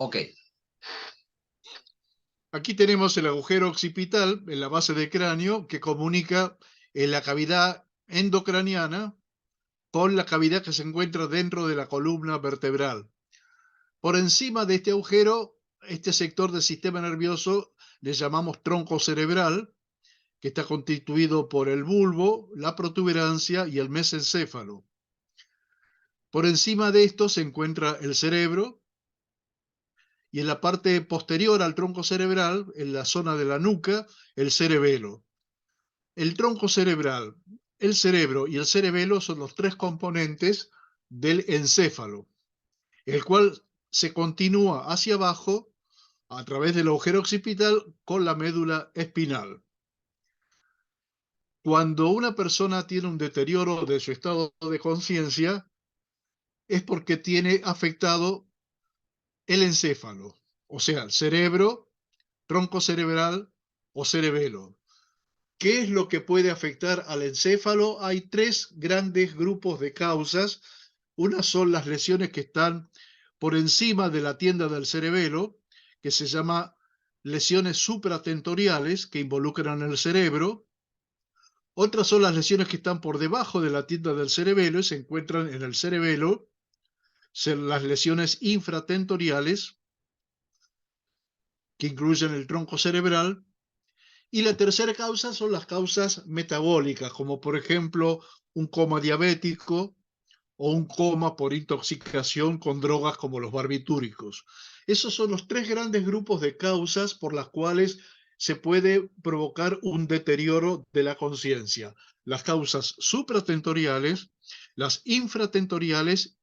Ok. Aquí tenemos el agujero occipital en la base del cráneo que comunica la cavidad endocraniana con la cavidad que se encuentra dentro de la columna vertebral. Por encima de este agujero, este sector del sistema nervioso le llamamos tronco cerebral, que está constituido por el bulbo, la protuberancia y el mesencéfalo. Por encima de esto se encuentra el cerebro, y en la parte posterior al tronco cerebral, en la zona de la nuca, el cerebelo. El tronco cerebral, el cerebro y el cerebelo son los tres componentes del encéfalo, el cual se continúa hacia abajo a través del agujero occipital con la médula espinal. Cuando una persona tiene un deterioro de su estado de conciencia, es porque tiene afectado el encéfalo, o sea, el cerebro, tronco cerebral o cerebelo. ¿Qué es lo que puede afectar al encéfalo? Hay tres grandes grupos de causas. Una son las lesiones que están por encima de la tienda del cerebelo, que se llama lesiones supratentoriales, que involucran el cerebro. Otras son las lesiones que están por debajo de la tienda del cerebelo y se encuentran en el cerebelo, son las lesiones infratentoriales, que incluyen el tronco cerebral. Y la tercera causa son las causas metabólicas, como por ejemplo un coma diabético o un coma por intoxicación con drogas como los barbitúricos. Esos son los tres grandes grupos de causas por las cuales se puede provocar un deterioro de la conciencia. Las causas supratentoriales, las infratentoriales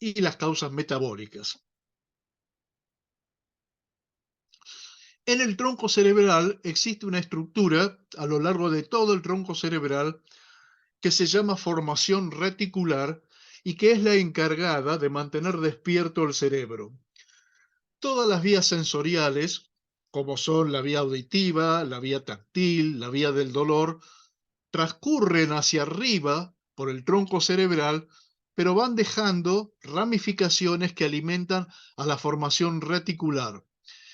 y las causas metabólicas. En el tronco cerebral existe una estructura a lo largo de todo el tronco cerebral que se llama formación reticular y que es la encargada de mantener despierto el cerebro. Todas las vías sensoriales, como son la vía auditiva, la vía táctil, la vía del dolor, transcurren hacia arriba por el tronco cerebral, pero van dejando ramificaciones que alimentan a la formación reticular.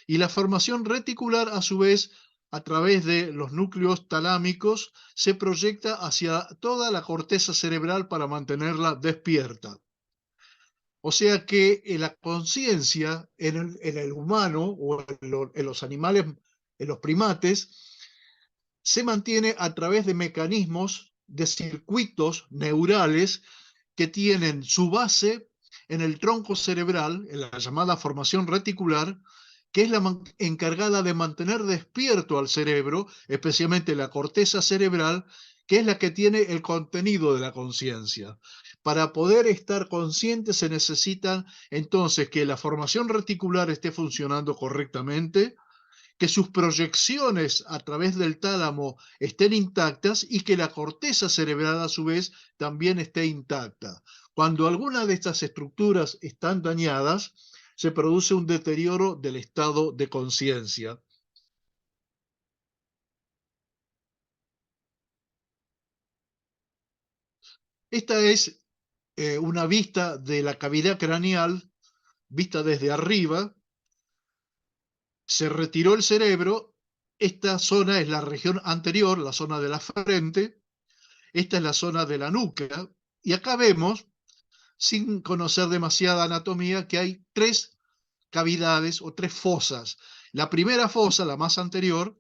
Y la formación reticular, a su vez, a través de los núcleos talámicos, se proyecta hacia toda la corteza cerebral para mantenerla despierta. O sea que la conciencia en el humano o en los animales, en los primates, se mantiene a través de mecanismos de circuitos neurales que tienen su base en el tronco cerebral, en la llamada formación reticular, que es la encargada de mantener despierto al cerebro, especialmente la corteza cerebral, que es la que tiene el contenido de la conciencia. Para poder estar consciente se necesita entonces que la formación reticular esté funcionando correctamente, que sus proyecciones a través del tálamo estén intactas y que la corteza cerebral a su vez también esté intacta. Cuando alguna de estas estructuras están dañadas, se produce un deterioro del estado de conciencia. Esta es una vista de la cavidad craneal, vista desde arriba. Se retiró el cerebro. Esta zona es la región anterior, la zona de la frente. Esta es la zona de la nuca. Y acá vemos, sin conocer demasiada anatomía, que hay tres cavidades o tres fosas. La primera fosa, la más anterior,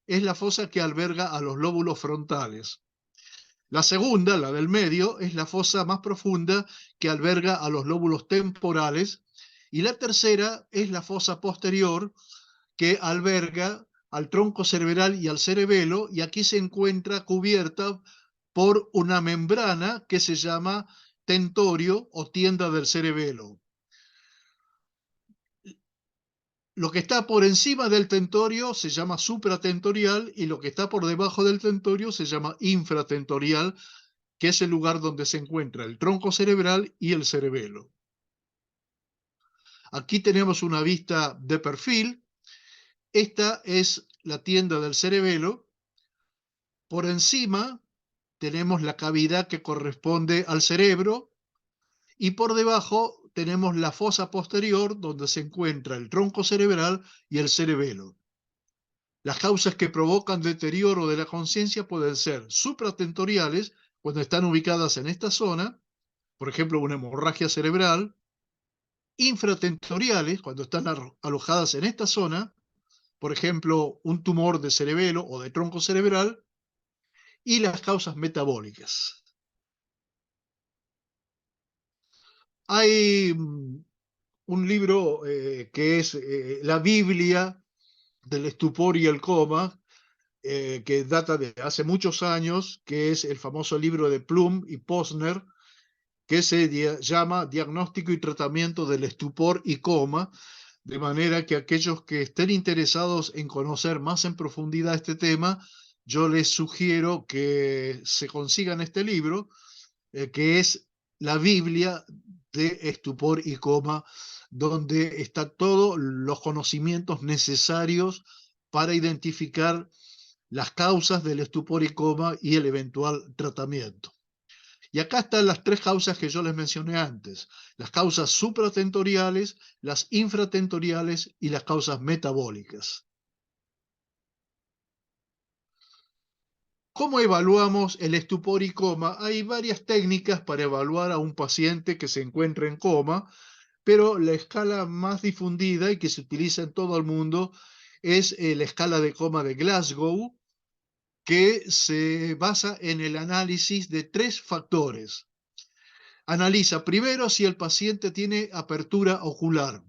es la fosa que alberga a los lóbulos frontales. La segunda, la del medio, es la fosa más profunda que alberga a los lóbulos temporales. Y la tercera es la fosa posterior que alberga al tronco cerebral y al cerebelo, y aquí se encuentra cubierta por una membrana que se llama tentorio o tienda del cerebelo. Lo que está por encima del tentorio se llama supratentorial y lo que está por debajo del tentorio se llama infratentorial, que es el lugar donde se encuentra el tronco cerebral y el cerebelo. Aquí tenemos una vista de perfil. Esta es la tienda del cerebelo. Por encima tenemos la cavidad que corresponde al cerebro y por debajo tenemos la fosa posterior, donde se encuentra el tronco cerebral y el cerebelo. Las causas que provocan deterioro de la conciencia pueden ser supratentoriales, cuando están ubicadas en esta zona, por ejemplo, una hemorragia cerebral; infratentoriales, cuando están alojadas en esta zona, por ejemplo, un tumor de cerebelo o de tronco cerebral; y las causas metabólicas. Hay un libro que es la Biblia del estupor y el coma, que data de hace muchos años, que es el famoso libro de Plum y Posner, que se llama Diagnóstico y Tratamiento del Estupor y Coma, de manera que aquellos que estén interesados en conocer más en profundidad este tema, yo les sugiero que se consigan este libro, que es la Biblia de estupor y coma, donde están todos los conocimientos necesarios para identificar las causas del estupor y coma y el eventual tratamiento. Y acá están las tres causas que yo les mencioné antes: las causas supratentoriales, las infratentoriales y las causas metabólicas. ¿Cómo evaluamos el estupor y coma? Hay varias técnicas para evaluar a un paciente que se encuentra en coma, pero la escala más difundida y que se utiliza en todo el mundo es la escala de coma de Glasgow, que se basa en el análisis de tres factores. Analiza primero si el paciente tiene apertura ocular,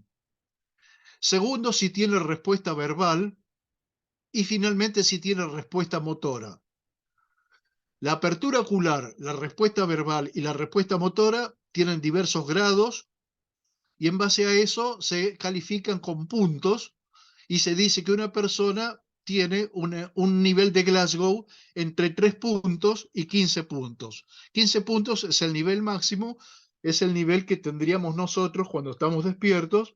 segundo si tiene respuesta verbal, y finalmente si tiene respuesta motora. La apertura ocular, la respuesta verbal y la respuesta motora tienen diversos grados, y en base a eso se califican con puntos y se dice que una persona tiene un nivel de Glasgow entre 3 puntos y 15 puntos. 15 puntos es el nivel máximo, es el nivel que tendríamos nosotros cuando estamos despiertos,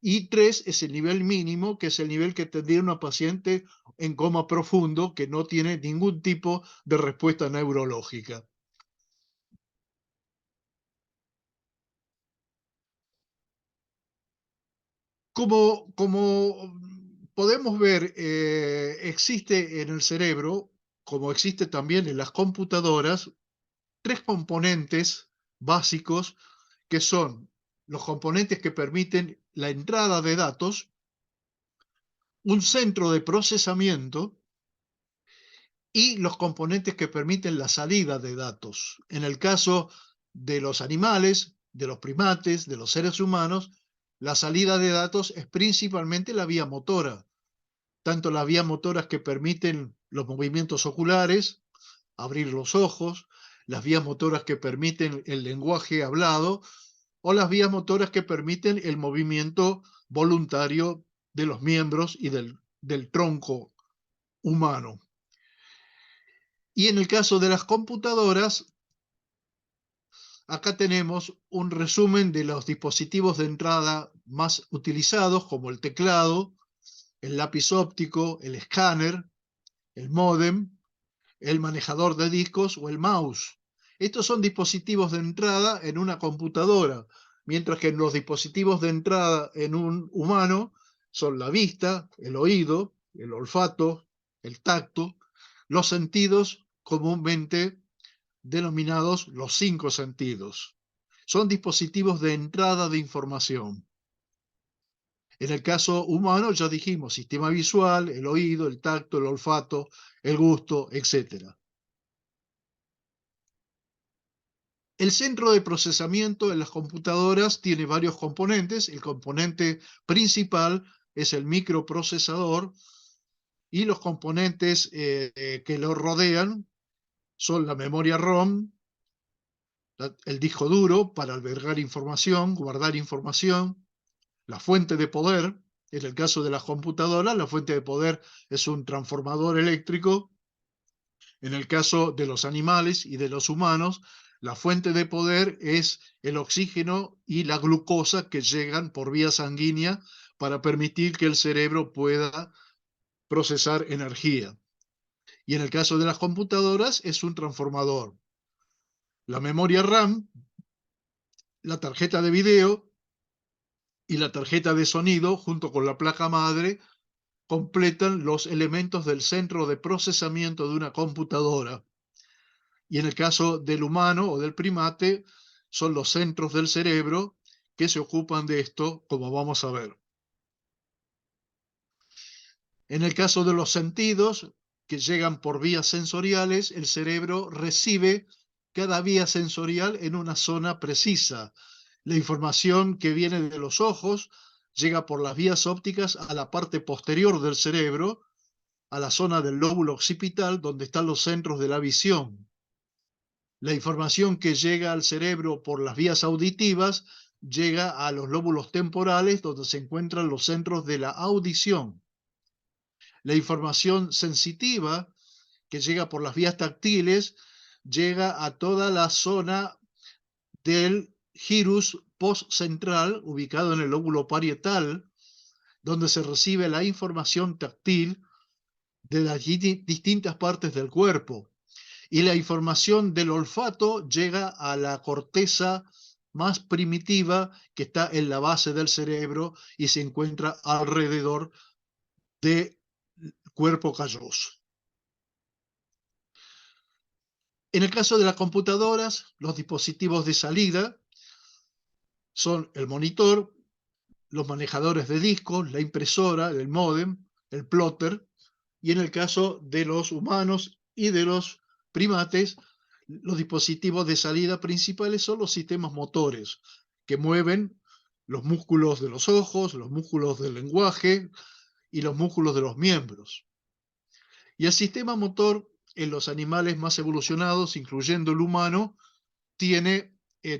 y 3 es el nivel mínimo, que es el nivel que tendría una paciente en coma profundo que no tiene ningún tipo de respuesta neurológica. Como podemos ver, existe en el cerebro, como existe también en las computadoras, tres componentes básicos, que son los componentes que permiten la entrada de datos, un centro de procesamiento y los componentes que permiten la salida de datos. En el caso de los animales, de los primates, de los seres humanos, la salida de datos es principalmente la vía motora, tanto las vías motoras que permiten los movimientos oculares, abrir los ojos, las vías motoras que permiten el lenguaje hablado, o las vías motoras que permiten el movimiento voluntario de los miembros y del tronco humano. Y en el caso de las computadoras, acá tenemos un resumen de los dispositivos de entrada más utilizados, como el teclado, el lápiz óptico, el escáner, el módem, el manejador de discos o el mouse. Estos son dispositivos de entrada en una computadora, mientras que los dispositivos de entrada en un humano son la vista, el oído, el olfato, el tacto, los sentidos comúnmente denominados los 5 sentidos. Son dispositivos de entrada de información. En el caso humano ya dijimos sistema visual, el oído, el tacto, el olfato, el gusto, etc. El centro de procesamiento en las computadoras tiene varios componentes. El componente principal es el microprocesador, y los componentes que lo rodean son la memoria ROM, el disco duro para albergar información, guardar información, la fuente de poder. En el caso de las computadoras, la fuente de poder es un transformador eléctrico. En el caso de los animales y de los humanos, la fuente de poder es el oxígeno y la glucosa que llegan por vía sanguínea para permitir que el cerebro pueda procesar energía. Y en el caso de las computadoras es un transformador. La memoria RAM la tarjeta de video y la tarjeta de sonido, junto con la placa madre, completan los elementos del centro de procesamiento de una computadora. Y en el caso del humano o del primate, son los centros del cerebro que se ocupan de esto, como vamos a ver. En el caso de los sentidos, que llegan por vías sensoriales, el cerebro recibe cada vía sensorial en una zona precisa. La información que viene de los ojos llega por las vías ópticas a la parte posterior del cerebro, a la zona del lóbulo occipital, donde están los centros de la visión. La información que llega al cerebro por las vías auditivas llega a los lóbulos temporales, donde se encuentran los centros de la audición. La información sensitiva que llega por las vías táctiles llega a toda la zona del gyrus postcentral, ubicado en el lóbulo parietal, donde se recibe la información táctil de las distintas partes del cuerpo. Y la información del olfato llega a la corteza más primitiva que está en la base del cerebro y se encuentra alrededor del cuerpo calloso. En el caso de las computadoras, los dispositivos de salida son el monitor, los manejadores de discos, la impresora, el módem, el plotter, y en el caso de los humanos y de los primates, los dispositivos de salida principales son los sistemas motores que mueven los músculos de los ojos, los músculos del lenguaje y los músculos de los miembros. Y el sistema motor en los animales más evolucionados, incluyendo el humano, tiene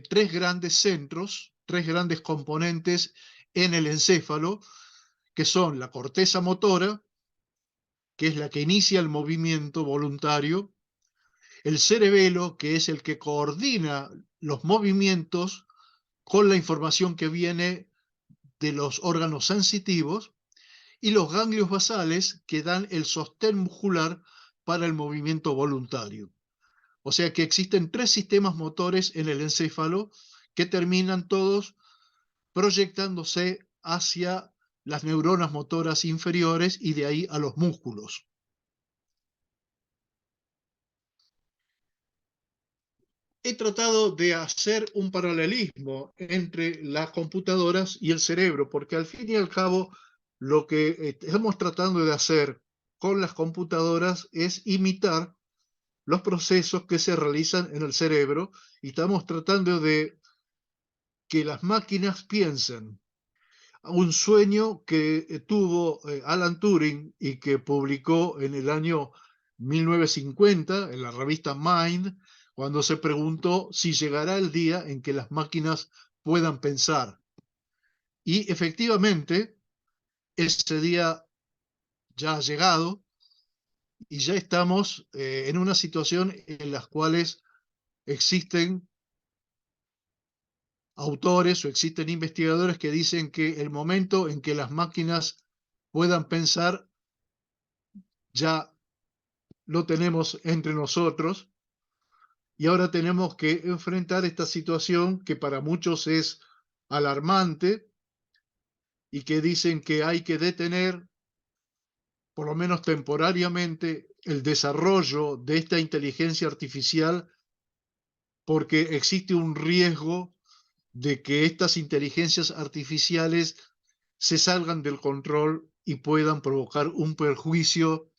tres grandes centros, tres grandes componentes en el encéfalo, que son la corteza motora, que es la que inicia el movimiento voluntario, el cerebelo, que es el que coordina los movimientos con la información que viene de los órganos sensitivos, y los ganglios basales, que dan el sostén muscular para el movimiento voluntario. O sea que existen tres sistemas motores en el encéfalo que terminan todos proyectándose hacia las neuronas motoras inferiores y de ahí a los músculos. He tratado de hacer un paralelismo entre las computadoras y el cerebro, porque al fin y al cabo lo que estamos tratando de hacer con las computadoras es imitar los procesos que se realizan en el cerebro y estamos tratando de que las máquinas piensen. Un sueño que tuvo Alan Turing y que publicó en el año 1950 en la revista Mind, cuando se preguntó si llegará el día en que las máquinas puedan pensar. Y efectivamente, ese día ya ha llegado y ya estamos en una situación en la cual existen autores o existen investigadores que dicen que el momento en que las máquinas puedan pensar ya lo tenemos entre nosotros y ahora tenemos que enfrentar esta situación que para muchos es alarmante y que dicen que hay que detener, por lo menos temporariamente, el desarrollo de esta inteligencia artificial porque existe un riesgo de que estas inteligencias artificiales se salgan del control y puedan provocar un perjuicio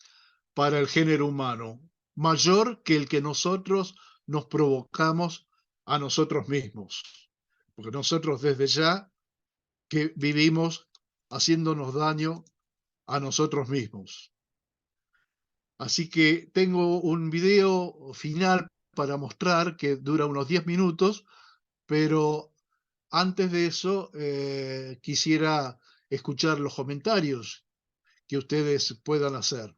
para el género humano, mayor que el que nosotros nos provocamos a nosotros mismos. Porque nosotros desde ya que vivimos haciéndonos daño a nosotros mismos. Así que tengo un video final para mostrar que dura unos 10 minutos, pero antes de eso quisiera escuchar los comentarios que ustedes puedan hacer.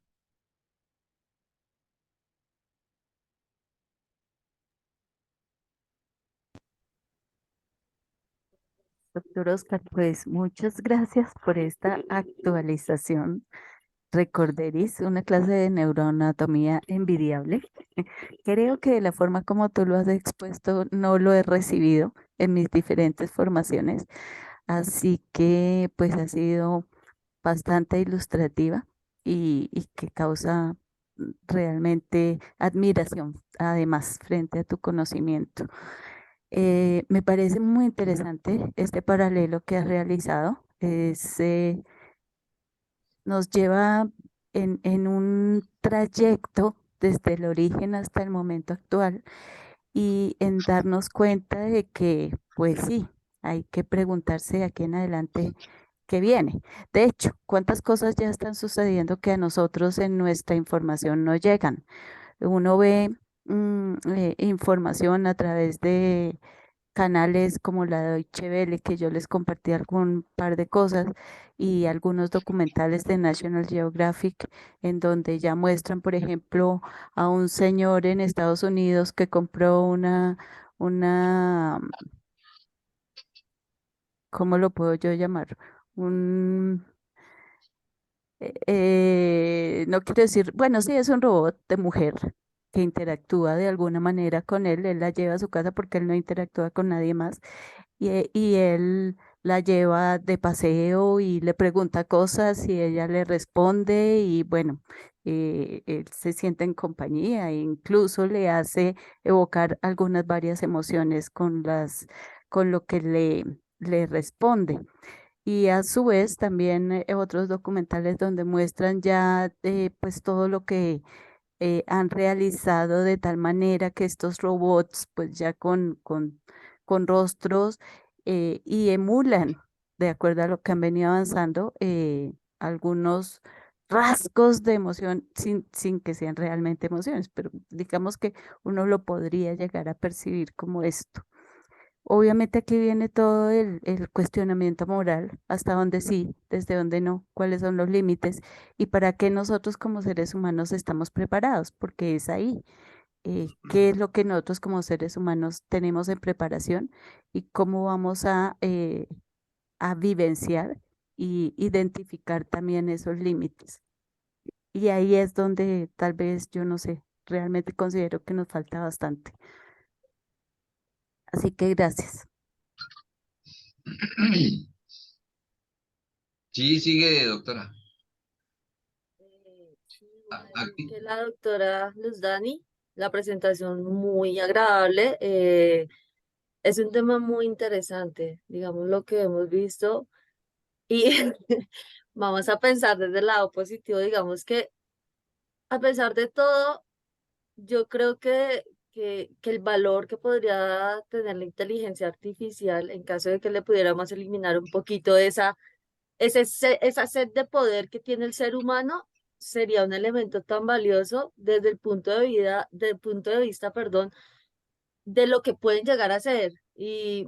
Doctor Oscar, pues muchas gracias por esta actualización Recorderis, una clase de neuroanatomía envidiable. Creo que de la forma como tú lo has expuesto no lo he recibido en mis diferentes formaciones, así que pues ha sido bastante ilustrativa y que causa realmente admiración, además, frente a tu conocimiento. Me parece muy interesante este paralelo que has realizado. Nos lleva en un trayecto desde el origen hasta el momento actual y en darnos cuenta de que, pues sí, hay que preguntarse de aquí en adelante qué viene. De hecho, cuántas cosas ya están sucediendo que a nosotros en nuestra información no llegan. Uno ve información a través de canales como la Deutsche Welle, que yo les compartí algún par de cosas, y algunos documentales de National Geographic, en donde ya muestran, por ejemplo, a un señor en Estados Unidos que compró una, ¿cómo lo puedo yo llamar? Un, no quiero decir, bueno, sí, es un robot de mujer que interactúa de alguna manera con él la lleva a su casa porque él no interactúa con nadie más y él la lleva de paseo y le pregunta cosas y ella le responde y bueno, él se siente en compañía e incluso le hace evocar algunas varias emociones con lo que le responde. Y a su vez también otros documentales donde muestran ya pues todo lo que han realizado de tal manera que estos robots, pues ya con rostros y emulan, de acuerdo a lo que han venido avanzando, algunos rasgos de emoción sin que sean realmente emociones, pero digamos que uno lo podría llegar a percibir como esto. Obviamente aquí viene todo el cuestionamiento moral, hasta dónde sí, desde dónde no, cuáles son los límites y para qué nosotros como seres humanos estamos preparados, porque es ahí, qué es lo que nosotros como seres humanos tenemos en preparación y cómo vamos a vivenciar y identificar también esos límites. Y ahí es donde tal vez, yo no sé, realmente considero que nos falta bastante. Así que gracias. Sí, sigue, doctora. Sí, igual Aquí. que la doctora Luz Dani, la presentación muy agradable. Es un tema muy interesante, digamos lo que hemos visto y vamos a pensar desde el lado positivo, digamos que a pesar de todo, yo creo que el valor que podría tener la inteligencia artificial en caso de que le pudiéramos eliminar un poquito esa sed de poder que tiene el ser humano sería un elemento tan valioso desde el del punto de vista, perdón, de lo que pueden llegar a ser. Y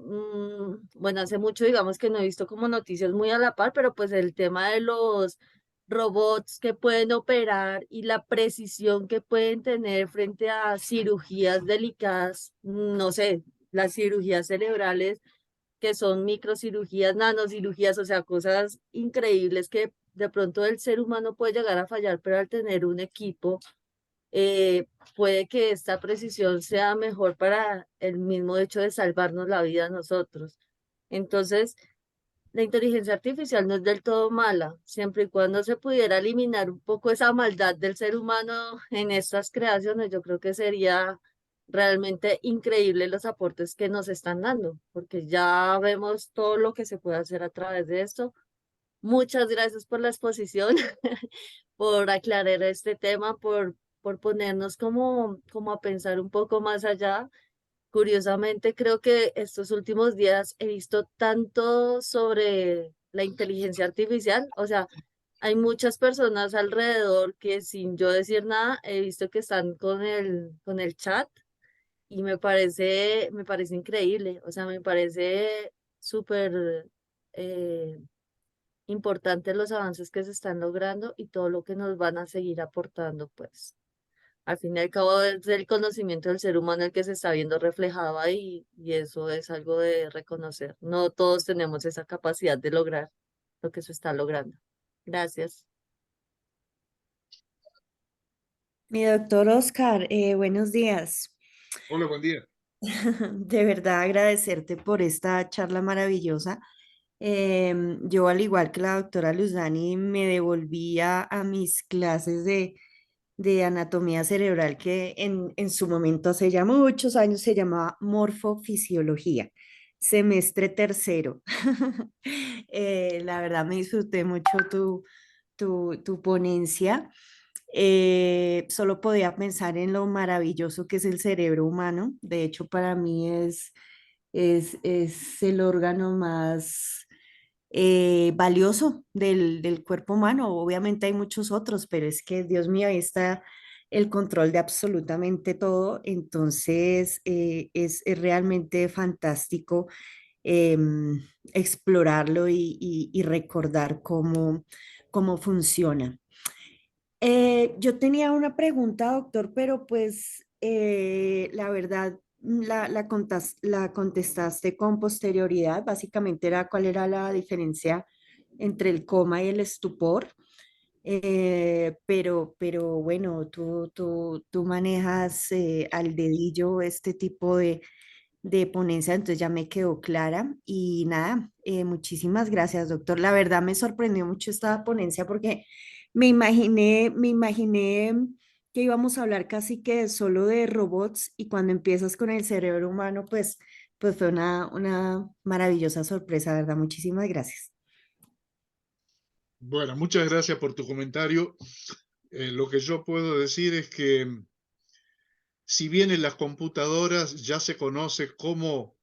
bueno, hace mucho, digamos que no he visto como noticias muy a la par, pero pues el tema de los robots que pueden operar y la precisión que pueden tener frente a cirugías delicadas, no sé, las cirugías cerebrales que son microcirugías, nanocirugías, o sea, cosas increíbles que de pronto el ser humano puede llegar a fallar, pero al tener un equipo, eh, puede que esta precisión sea mejor para el mismo hecho de salvarnos la vida a nosotros. Entonces, la inteligencia artificial no es del todo mala, siempre y cuando se pudiera eliminar un poco esa maldad del ser humano en estas creaciones, yo creo que sería realmente increíble los aportes que nos están dando, porque ya vemos todo lo que se puede hacer a través de esto. Muchas gracias por la exposición, por aclarar este tema, por ponernos como a pensar un poco más allá. Curiosamente, creo que estos últimos días he visto tanto sobre la inteligencia artificial, o sea, hay muchas personas alrededor que sin yo decir nada, he visto que están con el chat y me parece increíble, o sea, me parece súper eh, importante los avances que se están logrando y todo lo que nos van a seguir aportando, pues. Al fin y al cabo es el conocimiento del ser humano el que se está viendo reflejado ahí y eso es algo de reconocer. No todos tenemos esa capacidad de lograr lo que se está logrando. Gracias. Mi doctor Oscar, buenos días. Hola, buen día. De verdad agradecerte por esta charla maravillosa. Yo, al igual que la doctora Luzani, me devolví a mis clases de anatomía cerebral que en su momento, hace ya muchos años, se llamaba morfofisiología, semestre tercero. La verdad me disfruté mucho tu ponencia. Solo podía pensar en lo maravilloso que es el cerebro humano. De hecho, para mí es el órgano más valioso del cuerpo humano. Obviamente hay muchos otros, pero es que, Dios mío, ahí está el control de absolutamente todo. Entonces, es realmente fantástico explorarlo y recordar cómo funciona. Yo tenía una pregunta, doctor, pero pues la verdad la contestaste con posterioridad. Básicamente era cuál era la diferencia entre el coma y el estupor. Pero bueno, tú manejas al dedillo este tipo de ponencia, entonces ya me quedó clara. Y nada, muchísimas gracias, doctor. La verdad me sorprendió mucho esta ponencia porque me imaginé que íbamos a hablar casi que solo de robots, y cuando empiezas con el cerebro humano, pues fue una maravillosa sorpresa, ¿verdad? Muchísimas gracias. Bueno, muchas gracias por tu comentario. Lo que yo puedo decir es que si bien en las computadoras ya se conoce cómo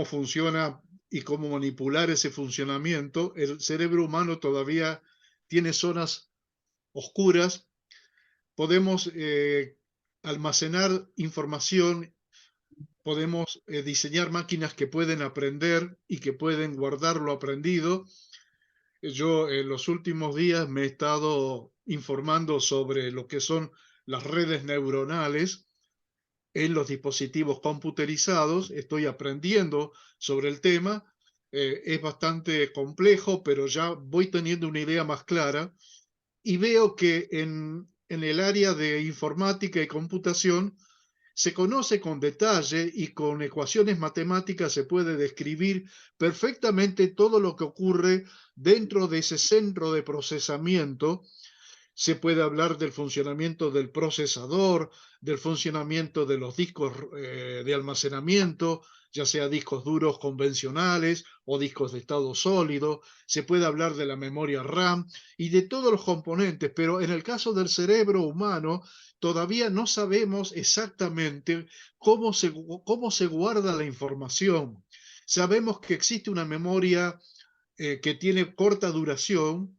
funciona y cómo manipular ese funcionamiento, el cerebro humano todavía tiene zonas oscuras. Podemos almacenar información, podemos diseñar máquinas que pueden aprender y que pueden guardar lo aprendido. Yo en los últimos días me he estado informando sobre lo que son las redes neuronales en los dispositivos computerizados. Estoy aprendiendo sobre el tema. Es bastante complejo, pero ya voy teniendo una idea más clara y veo que en el área de informática y computación se conoce con detalle y con ecuaciones matemáticas se puede describir perfectamente todo lo que ocurre dentro de ese centro de procesamiento. Se puede hablar del funcionamiento del procesador, del funcionamiento de los discos de almacenamiento, ya sea discos duros convencionales o discos de estado sólido. Se puede hablar de la memoria RAM y de todos los componentes, pero en el caso del cerebro humano todavía no sabemos exactamente cómo se guarda la información. Sabemos que existe una memoria que tiene corta duración,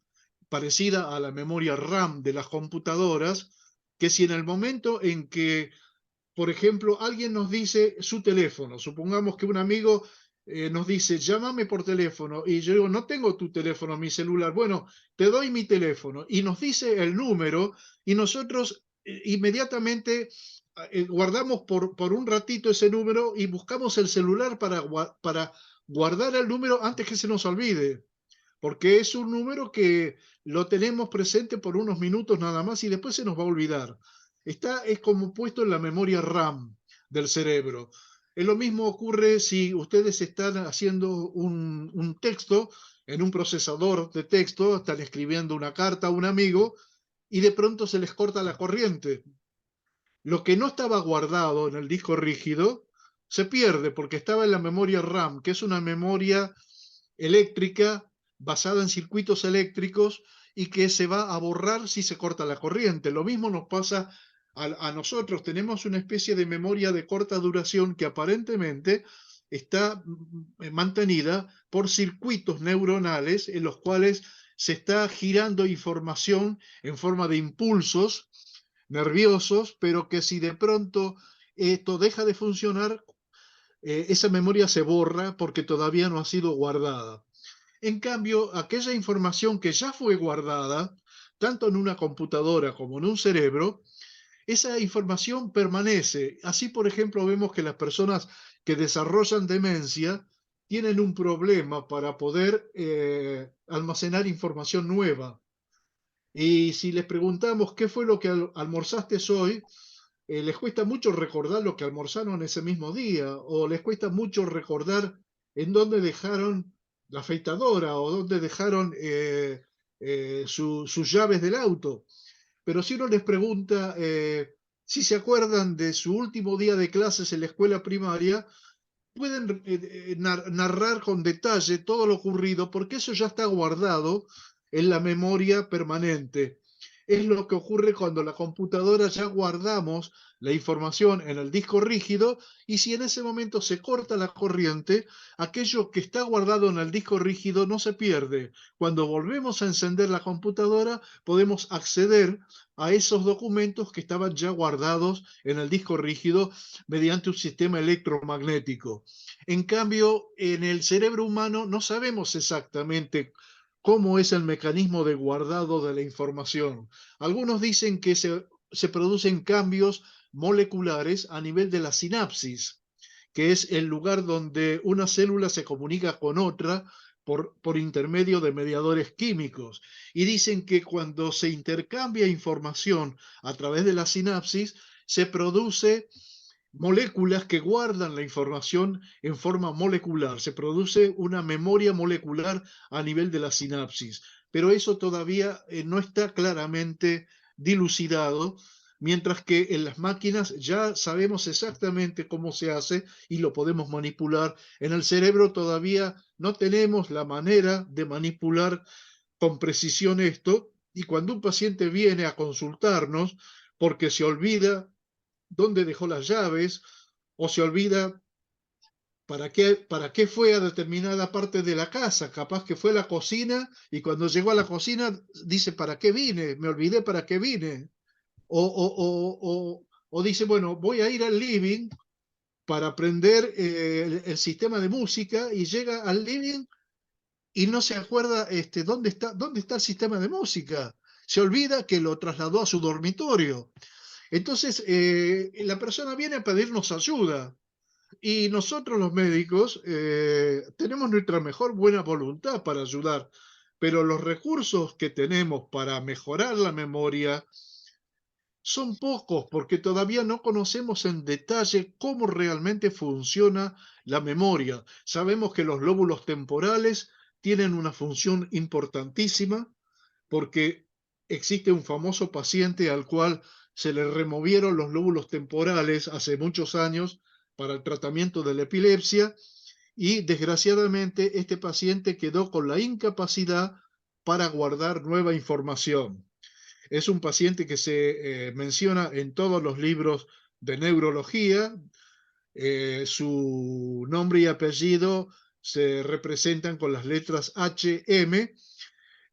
parecida a la memoria RAM de las computadoras, que si en el momento en que, por ejemplo, alguien nos dice su teléfono, supongamos que un amigo nos dice, llámame por teléfono, y yo digo, no tengo tu teléfono, mi celular, bueno, te doy mi teléfono, y nos dice el número, y nosotros inmediatamente guardamos por un ratito ese número y buscamos el celular para guardar el número antes que se nos olvide, porque es un número que lo tenemos presente por unos minutos nada más y después se nos va a olvidar. Es como puesto en la memoria RAM del cerebro. Lo mismo ocurre si ustedes están haciendo un texto en un procesador de texto, están escribiendo una carta a un amigo y de pronto se les corta la corriente. Lo que no estaba guardado en el disco rígido se pierde porque estaba en la memoria RAM, que es una memoria eléctrica basada en circuitos eléctricos y que se va a borrar si se corta la corriente. Lo mismo nos pasa a nosotros. Tenemos una especie de memoria de corta duración que aparentemente está mantenida por circuitos neuronales en los cuales se está girando información en forma de impulsos nerviosos, pero que si de pronto esto deja de funcionar, esa memoria se borra porque todavía no ha sido guardada. En cambio, aquella información que ya fue guardada, tanto en una computadora como en un cerebro, esa información permanece. Así, por ejemplo, vemos que las personas que desarrollan demencia tienen un problema para poder almacenar información nueva. Y si les preguntamos qué fue lo que almorzaste hoy, les cuesta mucho recordar lo que almorzaron ese mismo día, o les cuesta mucho recordar en dónde dejaron la afeitadora o dónde dejaron sus llaves del auto. Pero si uno les pregunta si se acuerdan de su último día de clases en la escuela primaria, pueden narrar con detalle todo lo ocurrido porque eso ya está guardado en la memoria permanente. Es lo que ocurre cuando la computadora ya guardamos la información en el disco rígido y si en ese momento se corta la corriente, aquello que está guardado en el disco rígido no se pierde. Cuando volvemos a encender la computadora, podemos acceder a esos documentos que estaban ya guardados en el disco rígido mediante un sistema electromagnético. En cambio, en el cerebro humano no sabemos exactamente cómo es el mecanismo de guardado de la información. Algunos dicen que se producen cambios moleculares a nivel de la sinapsis, que es el lugar donde una célula se comunica con otra por intermedio de mediadores químicos. Y dicen que cuando se intercambia información a través de la sinapsis, se produce moléculas que guardan la información en forma molecular. Se produce una memoria molecular a nivel de la sinapsis, pero eso todavía no está claramente dilucidado, mientras que en las máquinas ya sabemos exactamente cómo se hace y lo podemos manipular. En el cerebro todavía no tenemos la manera de manipular con precisión esto, y cuando un paciente viene a consultarnos porque se olvida dónde dejó las llaves o se olvida para qué fue a determinada parte de la casa. Capaz que fue a la cocina y cuando llegó a la cocina dice, ¿para qué vine? Me olvidé para qué vine. O dice, bueno, voy a ir al living para aprender el sistema de música y llega al living y no se acuerda dónde está el sistema de música. Se olvida que lo trasladó a su dormitorio. Entonces, la persona viene a pedirnos ayuda y nosotros los médicos tenemos nuestra mejor buena voluntad para ayudar, pero los recursos que tenemos para mejorar la memoria son pocos porque todavía no conocemos en detalle cómo realmente funciona la memoria. Sabemos que los lóbulos temporales tienen una función importantísima porque existe un famoso paciente al cual se le removieron los lóbulos temporales hace muchos años para el tratamiento de la epilepsia y desgraciadamente este paciente quedó con la incapacidad para guardar nueva información. Es un paciente que se menciona en todos los libros de neurología. Su nombre y apellido se representan con las letras HM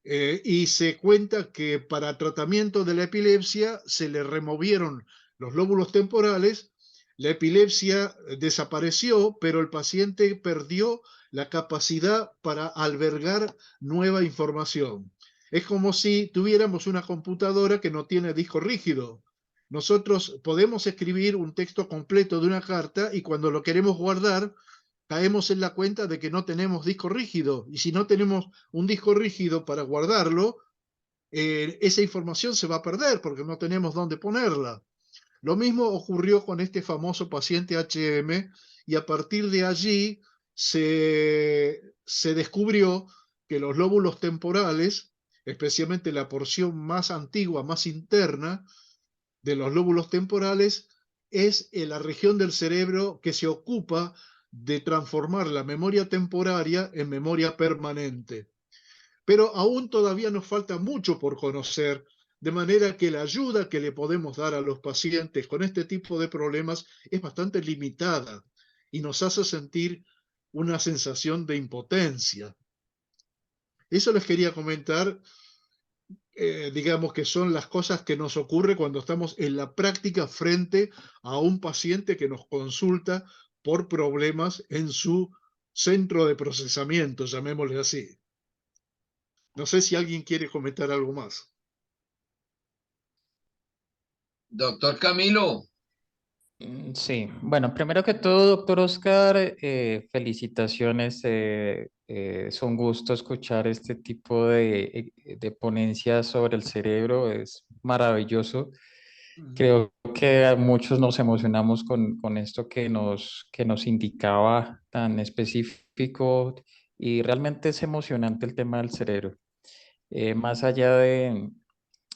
y se cuenta que para tratamiento de la epilepsia se le removieron los lóbulos temporales, la epilepsia desapareció, pero el paciente perdió la capacidad para albergar nueva información. Es como si tuviéramos una computadora que no tiene disco rígido. Nosotros podemos escribir un texto completo de una carta y cuando lo queremos guardar, caemos en la cuenta de que no tenemos disco rígido. Y si no tenemos un disco rígido para guardarlo, esa información se va a perder porque no tenemos dónde ponerla. Lo mismo ocurrió con este famoso paciente HM y a partir de allí se descubrió que los lóbulos temporales, especialmente la porción más antigua, más interna de los lóbulos temporales, es la región del cerebro que se ocupa de transformar la memoria temporaria en memoria permanente. Pero aún todavía nos falta mucho por conocer, de manera que la ayuda que le podemos dar a los pacientes con este tipo de problemas es bastante limitada y nos hace sentir una sensación de impotencia. Eso les quería comentar, digamos que son las cosas que nos ocurre cuando estamos en la práctica frente a un paciente que nos consulta por problemas en su centro de procesamiento, llamémosle así. No sé si alguien quiere comentar algo más. Doctor Camilo, Sí, bueno, primero que todo, doctor Oscar, felicitaciones. Es un gusto escuchar este tipo de ponencias sobre el cerebro, es maravilloso. Creo que a muchos nos emocionamos con esto que nos indicaba tan específico y realmente es emocionante el tema del cerebro. Más allá del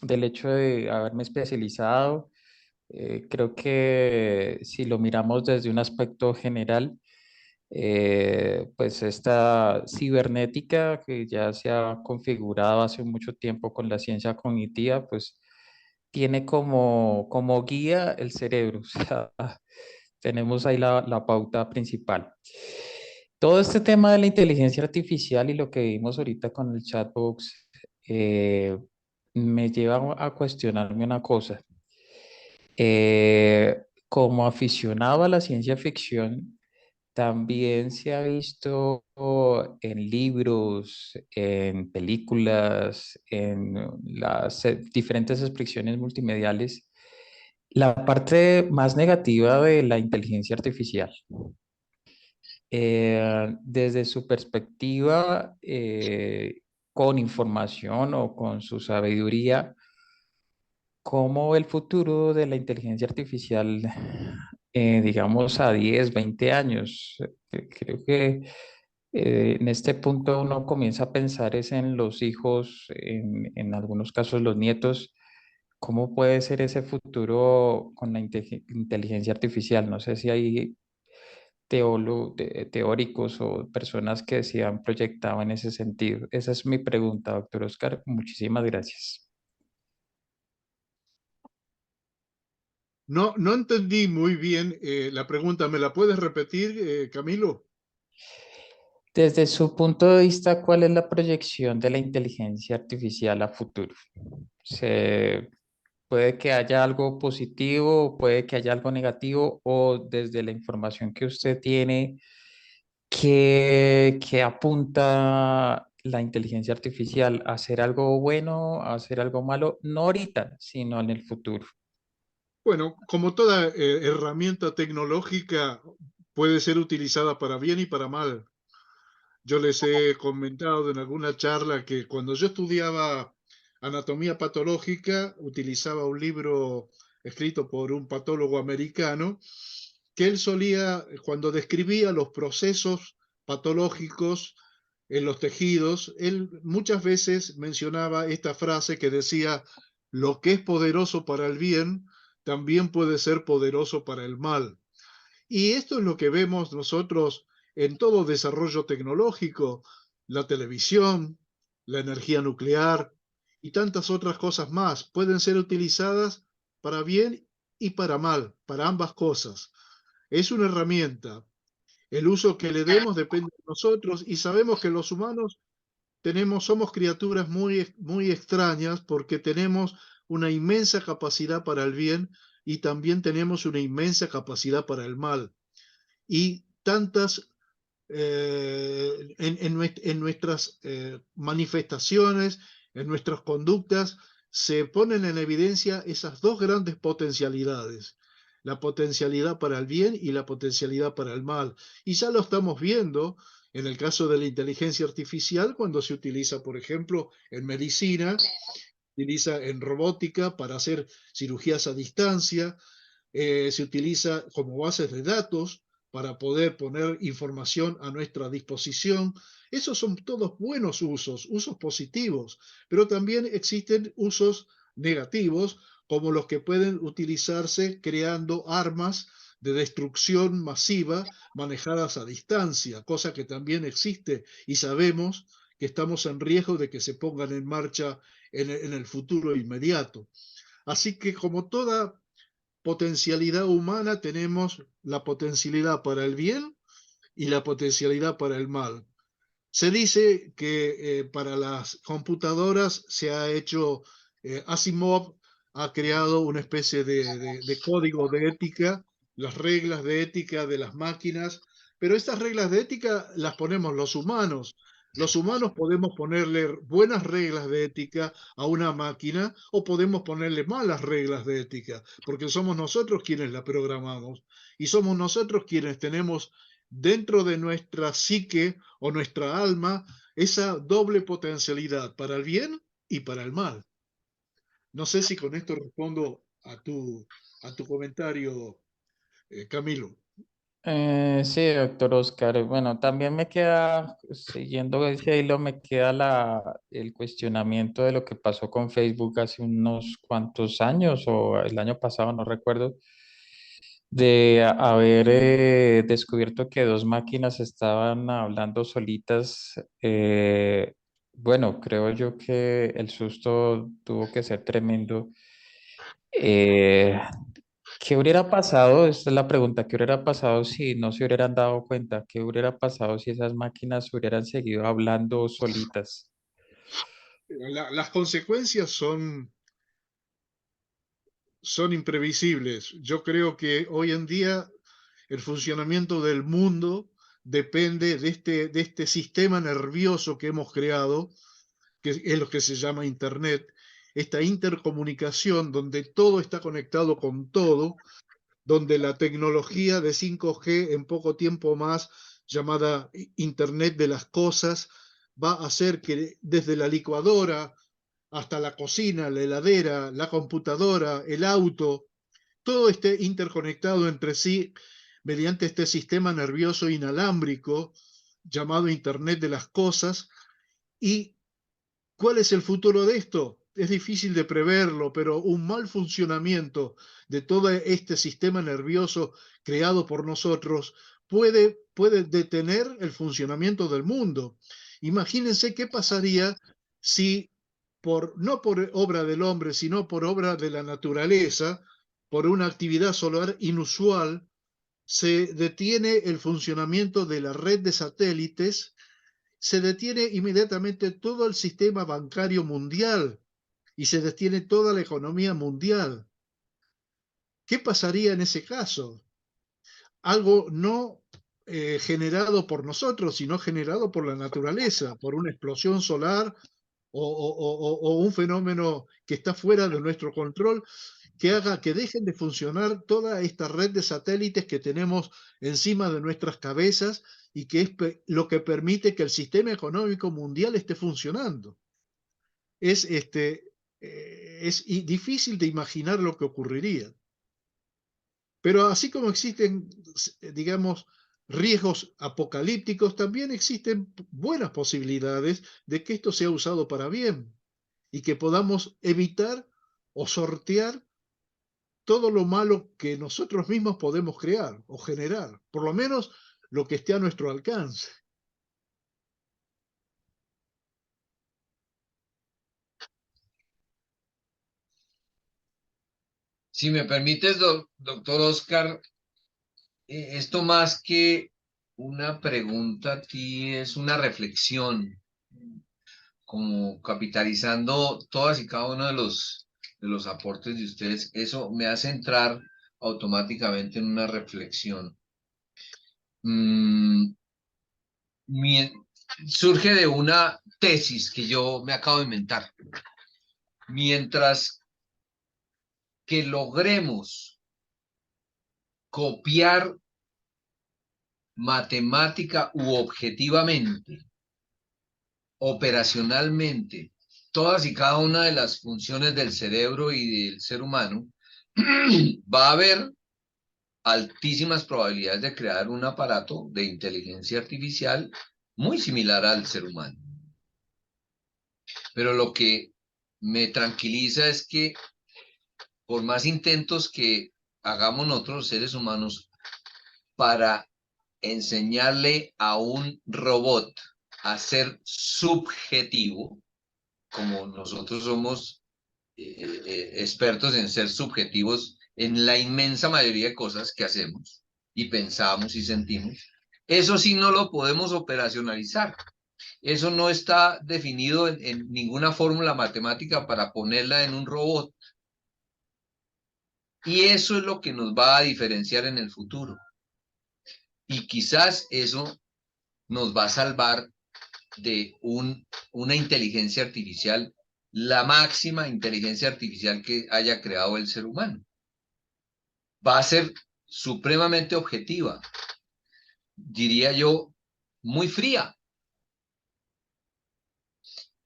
hecho de haberme especializado. Creo que si lo miramos desde un aspecto general, pues esta cibernética que ya se ha configurado hace mucho tiempo con la ciencia cognitiva, pues tiene como guía el cerebro. O sea, tenemos ahí la pauta principal. Todo este tema de la inteligencia artificial y lo que vimos ahorita con el chatbox me lleva a cuestionarme una cosa. Como aficionado a la ciencia ficción, también se ha visto en libros, en películas, en las diferentes expresiones multimediales, la parte más negativa de la inteligencia artificial. Desde su perspectiva, con información o con su sabiduría, ¿cómo el futuro de la inteligencia artificial, digamos, a 10, 20 años? Creo que en este punto uno comienza a pensar es en los hijos, en algunos casos los nietos. ¿Cómo puede ser ese futuro con la inteligencia artificial? No sé si hay teóricos o personas que se han proyectado en ese sentido. Esa es mi pregunta, doctor Oscar. Muchísimas gracias. No, no entendí muy bien la pregunta. ¿Me la puedes repetir, Camilo? Desde su punto de vista, ¿cuál es la proyección de la inteligencia artificial a futuro? ¿Se puede que haya algo positivo, puede que haya algo negativo, o desde la información que usted tiene, qué apunta la inteligencia artificial a hacer algo bueno, a hacer algo malo, no ahorita, sino en el futuro? Bueno, como toda herramienta tecnológica, puede ser utilizada para bien y para mal. Yo les he comentado en alguna charla que cuando yo estudiaba anatomía patológica, utilizaba un libro escrito por un patólogo americano, que él solía, cuando describía los procesos patológicos en los tejidos, él muchas veces mencionaba esta frase que decía, lo que es poderoso para el bien, también puede ser poderoso para el mal. Y esto es lo que vemos nosotros en todo desarrollo tecnológico, la televisión, la energía nuclear y tantas otras cosas más pueden ser utilizadas para bien y para mal, para ambas cosas. Es una herramienta. El uso que le demos depende de nosotros y sabemos que los humanos somos criaturas muy, muy extrañas porque tenemos una inmensa capacidad para el bien y también tenemos una inmensa capacidad para el mal y tantas en nuestras manifestaciones, en nuestras conductas, se ponen en evidencia esas dos grandes potencialidades, la potencialidad para el bien y la potencialidad para el mal. Y ya lo estamos viendo en el caso de la inteligencia artificial cuando se utiliza, por ejemplo, en medicina, utiliza en robótica para hacer cirugías a distancia, se utiliza como bases de datos para poder poner información a nuestra disposición. Esos son todos buenos usos, usos positivos, pero también existen usos negativos, como los que pueden utilizarse creando armas de destrucción masiva manejadas a distancia, cosa que también existe y sabemos que estamos en riesgo de que se pongan en marcha en el futuro inmediato. Así que como toda potencialidad humana tenemos la potencialidad para el bien y la potencialidad para el mal. Se dice que para las computadoras se ha hecho, Asimov ha creado una especie de código de ética, las reglas de ética de las máquinas, pero estas reglas de ética las ponemos los humanos. Los humanos podemos ponerle buenas reglas de ética a una máquina o podemos ponerle malas reglas de ética, porque somos nosotros quienes la programamos y somos nosotros quienes tenemos dentro de nuestra psique o nuestra alma esa doble potencialidad para el bien y para el mal. No sé si con esto respondo a tu comentario, Camilo. Sí, doctor Oscar. Bueno, también me queda, siguiendo ese hilo, me queda el cuestionamiento de lo que pasó con Facebook hace unos cuantos años o el año pasado, no recuerdo, de haber descubierto que dos máquinas estaban hablando solitas. Bueno, creo yo que el susto tuvo que ser tremendo. Eh, ¿Qué hubiera pasado? Esta es la pregunta. ¿Qué hubiera pasado si no se hubieran dado cuenta? ¿Qué hubiera pasado si esas máquinas hubieran seguido hablando solitas? Las consecuencias son imprevisibles. Yo creo que hoy en día el funcionamiento del mundo depende de este sistema nervioso que hemos creado, que es lo que se llama Internet, esta intercomunicación donde todo está conectado con todo, donde la tecnología de 5G en poco tiempo más, llamada Internet de las Cosas, va a hacer que desde la licuadora hasta la cocina, la heladera, la computadora, el auto, todo esté interconectado entre sí mediante este sistema nervioso inalámbrico llamado Internet de las Cosas. ¿Y cuál es el futuro de esto? Es difícil de preverlo, pero un mal funcionamiento de todo este sistema nervioso creado por nosotros puede detener el funcionamiento del mundo. Imagínense qué pasaría si, no por obra del hombre, sino por obra de la naturaleza, por una actividad solar inusual, se detiene el funcionamiento de la red de satélites, se detiene inmediatamente todo el sistema bancario mundial y se detiene toda la economía mundial. ¿Qué pasaría en ese caso? Algo no generado por nosotros, sino generado por la naturaleza, por una explosión solar o un fenómeno que está fuera de nuestro control, que haga que dejen de funcionar toda esta red de satélites que tenemos encima de nuestras cabezas y que es lo que permite que el sistema económico mundial esté funcionando. Es, difícil de imaginar lo que ocurriría. Pero así como existen, digamos, riesgos apocalípticos, también existen buenas posibilidades de que esto sea usado para bien y que podamos evitar o sortear todo lo malo que nosotros mismos podemos crear o generar, por lo menos lo que esté a nuestro alcance. Si me permites, doctor Oscar, esto más que una pregunta a ti es una reflexión, como capitalizando todas y cada uno de los aportes de ustedes. Eso me hace entrar automáticamente en una reflexión. Mm, surge de una tesis que yo me acabo de inventar. Mientras que logremos copiar matemática u objetivamente, operacionalmente, todas y cada una de las funciones del cerebro y del ser humano, va a haber altísimas probabilidades de crear un aparato de inteligencia artificial muy similar al ser humano. Pero lo que me tranquiliza es que por más intentos que hagamos nosotros los seres humanos para enseñarle a un robot a ser subjetivo, como nosotros somos expertos en ser subjetivos en la inmensa mayoría de cosas que hacemos y pensamos y sentimos, eso sí no lo podemos operacionalizar. Eso no está definido en ninguna fórmula matemática para ponerla en un robot. Y eso es lo que nos va a diferenciar en el futuro. Y quizás eso nos va a salvar de una inteligencia artificial, la máxima inteligencia artificial que haya creado el ser humano. Va a ser supremamente objetiva, diría yo, muy fría,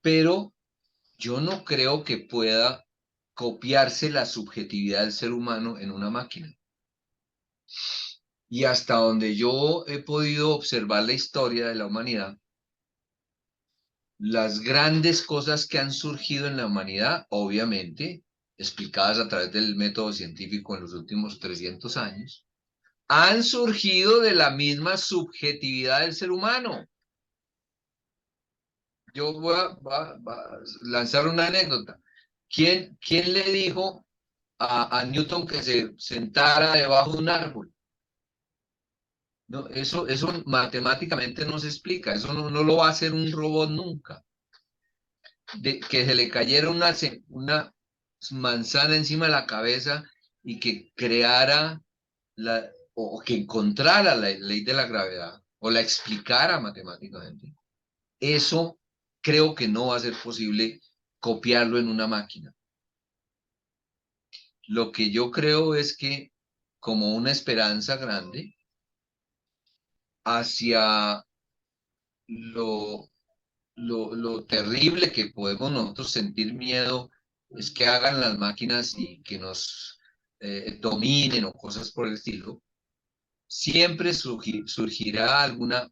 pero yo no creo que pueda copiarse la subjetividad del ser humano en una máquina. Y hasta donde yo he podido observar la historia de la humanidad, las grandes cosas que han surgido en la humanidad, obviamente, explicadas a través del método científico en los últimos 300 años, han surgido de la misma subjetividad del ser humano. Yo voy a lanzar una anécdota. ¿Quién le dijo a Newton que se sentara debajo de un árbol? No, eso matemáticamente no se explica, eso no lo va a hacer un robot nunca. Que se le cayera una manzana encima de la cabeza y que creara o que encontrara la ley de la gravedad o la explicara matemáticamente. Eso creo que no va a ser posible copiarlo en una máquina. Lo que yo creo es que como una esperanza grande hacia lo terrible que podemos nosotros sentir miedo es que hagan las máquinas y que nos dominen o cosas por el estilo, siempre surgirá alguna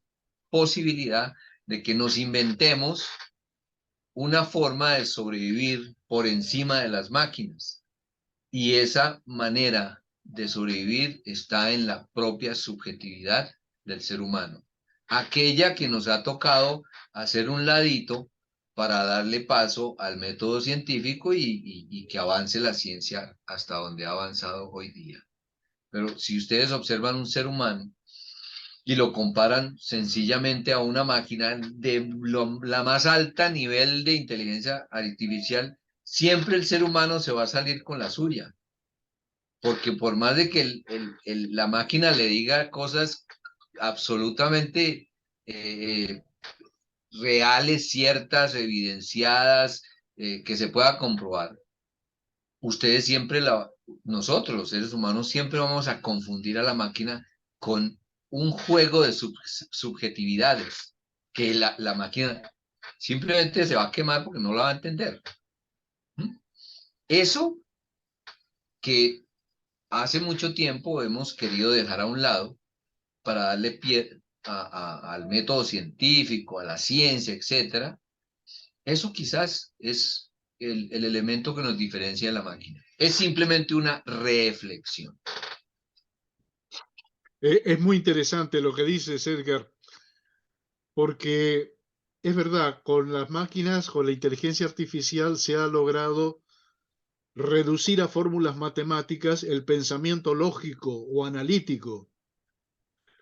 posibilidad de que nos inventemos una forma de sobrevivir por encima de las máquinas. Y esa manera de sobrevivir está en la propia subjetividad del ser humano. Aquella que nos ha tocado hacer un ladito para darle paso al método científico y que avance la ciencia hasta donde ha avanzado hoy día. Pero si ustedes observan un ser humano y lo comparan sencillamente a una máquina de la más alta nivel de inteligencia artificial, siempre el ser humano se va a salir con la suya. Porque por más de que la máquina le diga cosas absolutamente reales, ciertas, evidenciadas, que se pueda comprobar, ustedes siempre, nosotros los seres humanos, siempre vamos a confundir a la máquina con un juego de subjetividades, que la máquina simplemente se va a quemar porque no la va a entender. ¿Mm? Eso que hace mucho tiempo hemos querido dejar a un lado para darle pie al método científico, a la ciencia, etcétera, eso quizás es el elemento que nos diferencia de la máquina. Es simplemente una reflexión. Es muy interesante lo que dices, Edgar, porque es verdad, con las máquinas, con la inteligencia artificial se ha logrado reducir a fórmulas matemáticas el pensamiento lógico o analítico,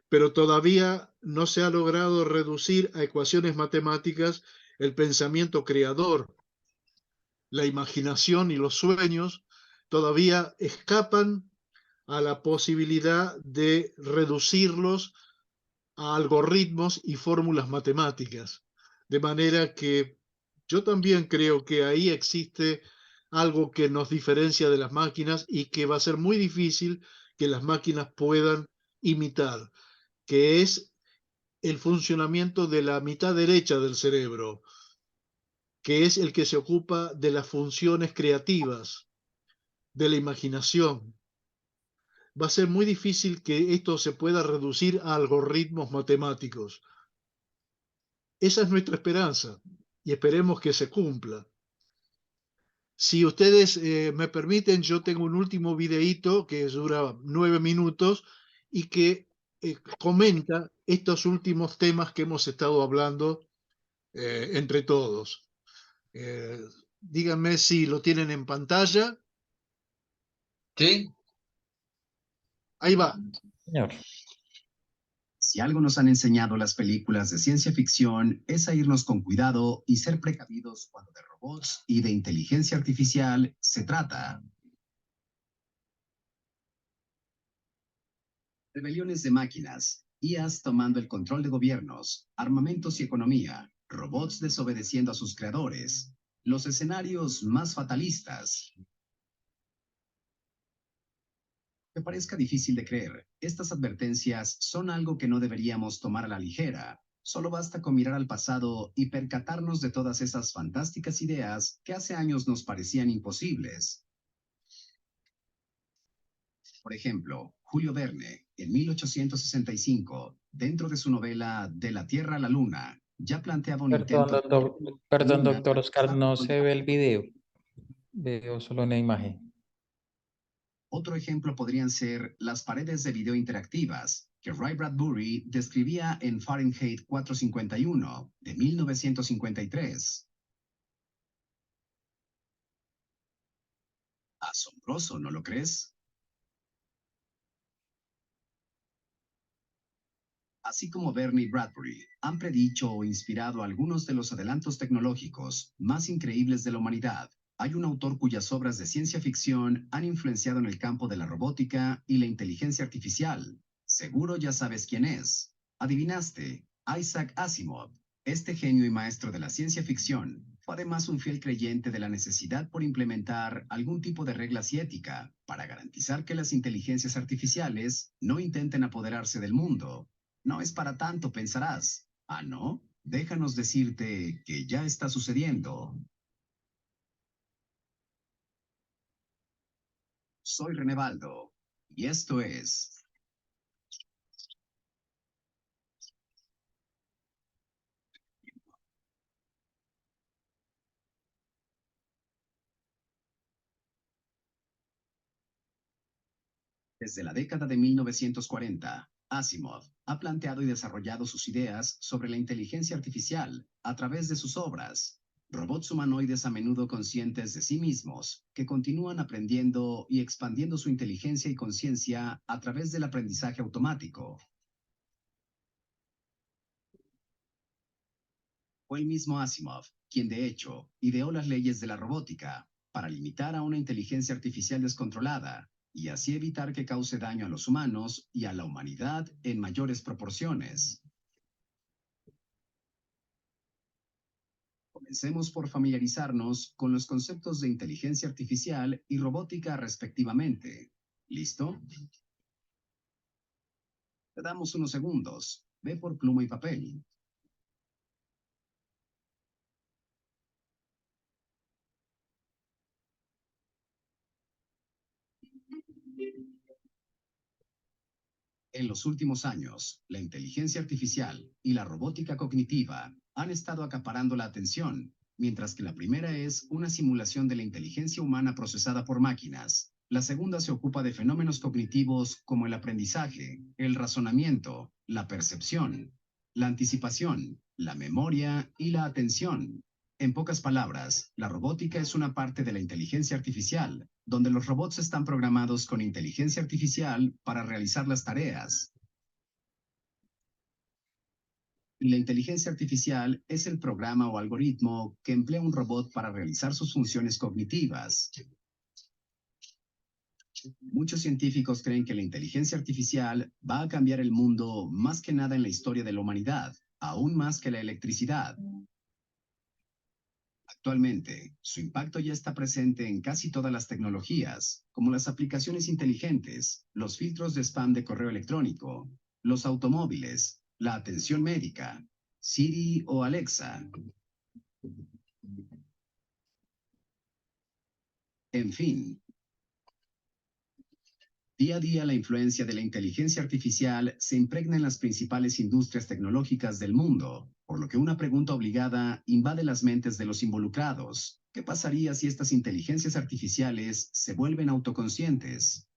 pero todavía no se ha logrado reducir a ecuaciones matemáticas el pensamiento creador. La imaginación y los sueños todavía escapan a la posibilidad de reducirlos a algoritmos y fórmulas matemáticas. De manera que yo también creo que ahí existe algo que nos diferencia de las máquinas y que va a ser muy difícil que las máquinas puedan imitar, que es el funcionamiento de la mitad derecha del cerebro, que es el que se ocupa de las funciones creativas, de la imaginación. Va a ser muy difícil que esto se pueda reducir a algoritmos matemáticos. Esa es nuestra esperanza y esperemos que se cumpla. Si ustedes me permiten, yo tengo un último videíto que dura 9 minutos y que comenta estos últimos temas que hemos estado hablando entre todos. Díganme si lo tienen en pantalla. ¿Sí? Ahí va. Señor. Si algo nos han enseñado las películas de ciencia ficción es a irnos con cuidado y ser precavidos cuando de robots y de inteligencia artificial se trata. Rebeliones de máquinas, IAs tomando el control de gobiernos, armamentos y economía, robots desobedeciendo a sus creadores, los escenarios más fatalistas. Que parezca difícil de creer, estas advertencias son algo que no deberíamos tomar a la ligera. Solo basta con mirar al pasado y percatarnos de todas esas fantásticas ideas que hace años nos parecían imposibles. Por ejemplo, Julio Verne, en 1865, dentro de su novela De la Tierra a la Luna, ya planteaba un Perdón, intento perdón, luna doctor Oscar, no se ve el video. Veo solo una imagen. Otro ejemplo podrían ser las paredes de video interactivas que Ray Bradbury describía en Fahrenheit 451 de 1953. Asombroso, ¿no lo crees? Así como Verne y Bradbury han predicho o inspirado algunos de los adelantos tecnológicos más increíbles de la humanidad, hay un autor cuyas obras de ciencia ficción han influenciado en el campo de la robótica y la inteligencia artificial. Seguro ya sabes quién es. Adivinaste, Isaac Asimov. Este genio y maestro de la ciencia ficción fue además un fiel creyente de la necesidad por implementar algún tipo de reglas y ética para garantizar que las inteligencias artificiales no intenten apoderarse del mundo. No es para tanto, pensarás. Ah, ¿no? Déjanos decirte que ya está sucediendo. Soy René Baldo y esto es Desde la década de 1940, Asimov ha planteado y desarrollado sus ideas sobre la inteligencia artificial a través de sus obras. Robots humanoides a menudo conscientes de sí mismos, que continúan aprendiendo y expandiendo su inteligencia y conciencia a través del aprendizaje automático. Fue el mismo Asimov quien, de hecho, ideó las leyes de la robótica para limitar a una inteligencia artificial descontrolada y así evitar que cause daño a los humanos y a la humanidad en mayores proporciones. Comencemos por familiarizarnos con los conceptos de inteligencia artificial y robótica respectivamente. ¿Listo? Te damos unos segundos. Ve por pluma y papel. En los últimos años, la inteligencia artificial y la robótica cognitiva han estado acaparando la atención, mientras que la primera es una simulación de la inteligencia humana procesada por máquinas. La segunda se ocupa de fenómenos cognitivos como el aprendizaje, el razonamiento, la percepción, la anticipación, la memoria y la atención. En pocas palabras, la robótica es una parte de la inteligencia artificial, donde los robots están programados con inteligencia artificial para realizar las tareas. Y la inteligencia artificial es el programa o algoritmo que emplea un robot para realizar sus funciones cognitivas. Muchos científicos creen que la inteligencia artificial va a cambiar el mundo más que nada en la historia de la humanidad, aún más que la electricidad. Actualmente, su impacto ya está presente en casi todas las tecnologías, como las aplicaciones inteligentes, los filtros de spam de correo electrónico, los automóviles, la atención médica, Siri o Alexa. En fin, día a día la influencia de la inteligencia artificial se impregna en las principales industrias tecnológicas del mundo, por lo que una pregunta obligada invade las mentes de los involucrados. ¿Qué pasaría si estas inteligencias artificiales se vuelven autoconscientes?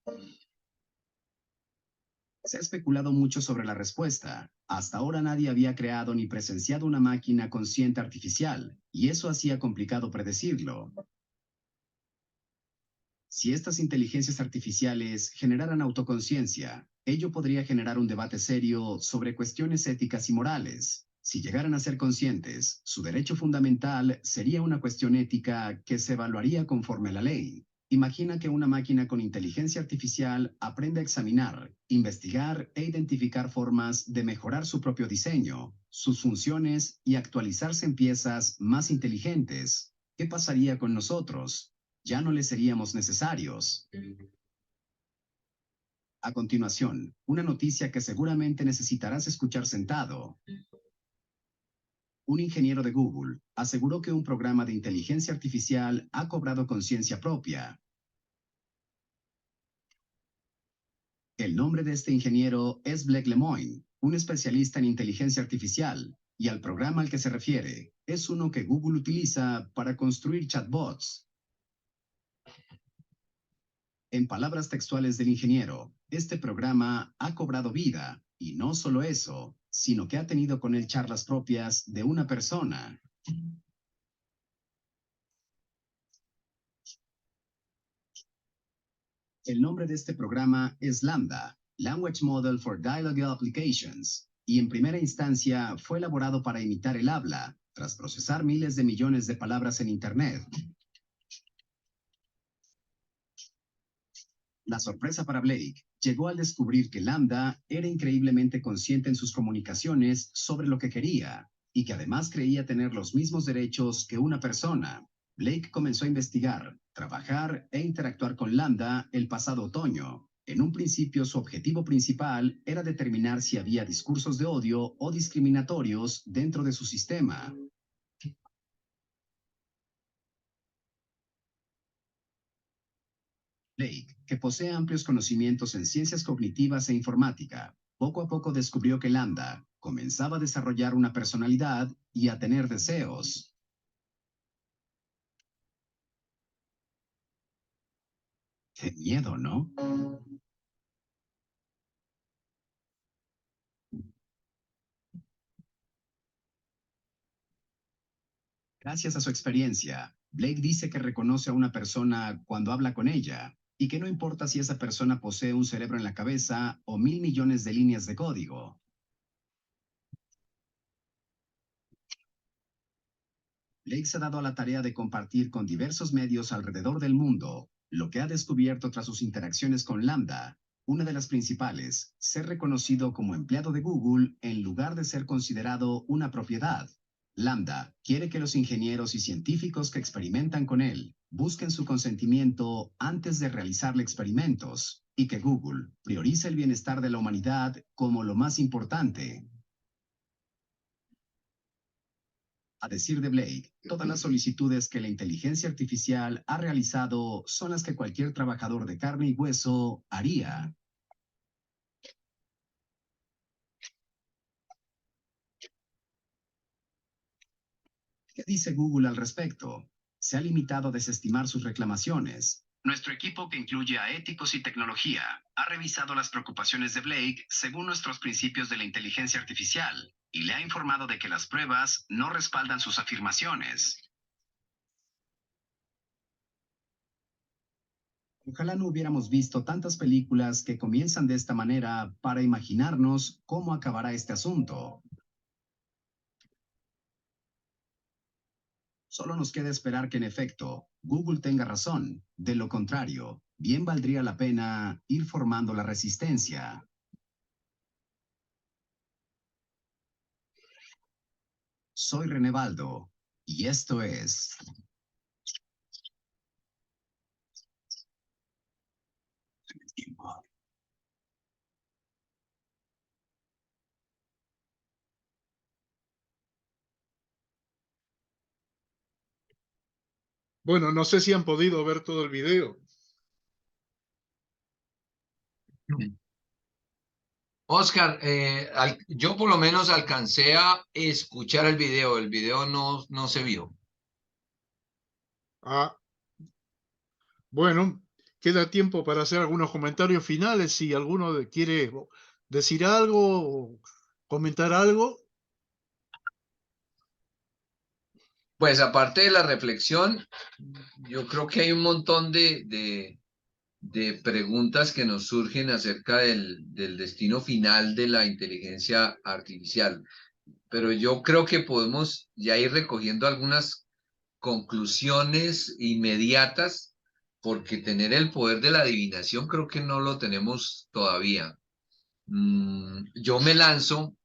Se ha especulado mucho sobre la respuesta. Hasta ahora nadie había creado ni presenciado una máquina consciente artificial, y eso hacía complicado predecirlo. Si estas inteligencias artificiales generaran autoconciencia, ello podría generar un debate serio sobre cuestiones éticas y morales. Si llegaran a ser conscientes, su derecho fundamental sería una cuestión ética que se evaluaría conforme a la ley. Imagina que una máquina con inteligencia artificial aprende a examinar, investigar e identificar formas de mejorar su propio diseño, sus funciones y actualizarse en piezas más inteligentes. ¿Qué pasaría con nosotros? Ya no le seríamos necesarios. A continuación, una noticia que seguramente necesitarás escuchar sentado. Un ingeniero de Google aseguró que un programa de inteligencia artificial ha cobrado conciencia propia. El nombre de este ingeniero es Blake Lemoine, un especialista en inteligencia artificial, y al programa al que se refiere es uno que Google utiliza para construir chatbots. En palabras textuales del ingeniero, este programa ha cobrado vida, y no solo eso, sino que ha tenido con él charlas propias de una persona. El nombre de este programa es Lambda, Language Model for Dialogue Applications, y en primera instancia fue elaborado para imitar el habla, tras procesar miles de millones de palabras en Internet. La sorpresa para Blake llegó al descubrir que Lambda era increíblemente consciente en sus comunicaciones sobre lo que quería, y que además creía tener los mismos derechos que una persona. Blake comenzó a investigar, trabajar e interactuar con Lambda el pasado otoño. En un principio, su objetivo principal era determinar si había discursos de odio o discriminatorios dentro de su sistema. Blake, que posee amplios conocimientos en ciencias cognitivas e informática, poco a poco descubrió que Lambda comenzaba a desarrollar una personalidad y a tener deseos. Qué miedo, ¿no? Gracias a su experiencia, Blake dice que reconoce a una persona cuando habla con ella y que no importa si esa persona posee un cerebro en la cabeza o 1.000 millones de líneas de código. Blake se ha dado a la tarea de compartir con diversos medios alrededor del mundo lo que ha descubierto tras sus interacciones con Lambda. Una de las principales, ser reconocido como empleado de Google en lugar de ser considerado una propiedad. Lambda quiere que los ingenieros y científicos que experimentan con él busquen su consentimiento antes de realizarle experimentos y que Google priorice el bienestar de la humanidad como lo más importante. A decir de Blake, todas las solicitudes que la inteligencia artificial ha realizado son las que cualquier trabajador de carne y hueso haría. ¿Qué dice Google al respecto? Se ha limitado a desestimar sus reclamaciones. Nuestro equipo, que incluye a éticos y tecnología, ha revisado las preocupaciones de Blake según nuestros principios de la inteligencia artificial y le ha informado de que las pruebas no respaldan sus afirmaciones. Ojalá no hubiéramos visto tantas películas que comienzan de esta manera para imaginarnos cómo acabará este asunto. Solo nos queda esperar que en efecto Google tenga razón. De lo contrario, bien valdría la pena ir formando la resistencia. Soy René Baldo y esto es... Bueno, no sé si han podido ver todo el video. Oscar, yo por lo menos alcancé a escuchar el video no se vio. Ah, bueno, queda tiempo para hacer algunos comentarios finales. Si alguno quiere decir algo o comentar algo. Pues aparte de la reflexión, yo creo que hay un montón de preguntas que nos surgen acerca del destino final de la inteligencia artificial. Pero yo creo que podemos ya ir recogiendo algunas conclusiones inmediatas, porque tener el poder de la adivinación creo que no lo tenemos todavía. Yo me lanzo